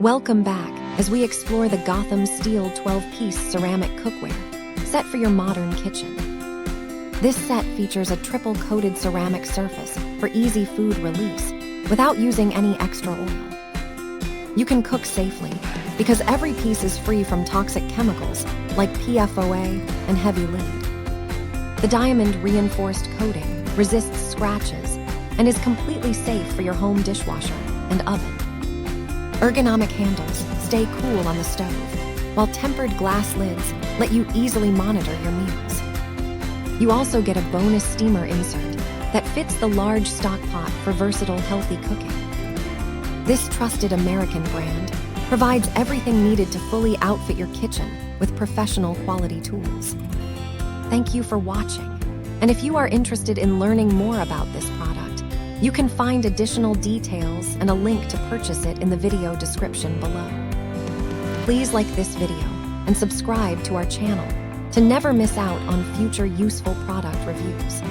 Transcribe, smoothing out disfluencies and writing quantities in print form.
Welcome back as we explore the Gotham Steel 12-piece ceramic cookware set for your modern kitchen. This set features a triple-coated ceramic surface for easy food release without using any extra oil. You can cook safely because every piece is free from toxic chemicals like PFOA and heavy lead. The diamond-reinforced coating resists scratches and is completely safe for your home dishwasher and oven. Ergonomic handles stay cool on the stove, while tempered glass lids let you easily monitor your meals. You also get a bonus steamer insert that fits the large stock pot for versatile, healthy cooking. This trusted American brand provides everything needed to fully outfit your kitchen with professional quality tools. Thank you for watching, and if you are interested in learning more about this product, you can find additional details and a link to purchase it in the video description below. Please like this video and subscribe to our channel to never miss out on future useful product reviews.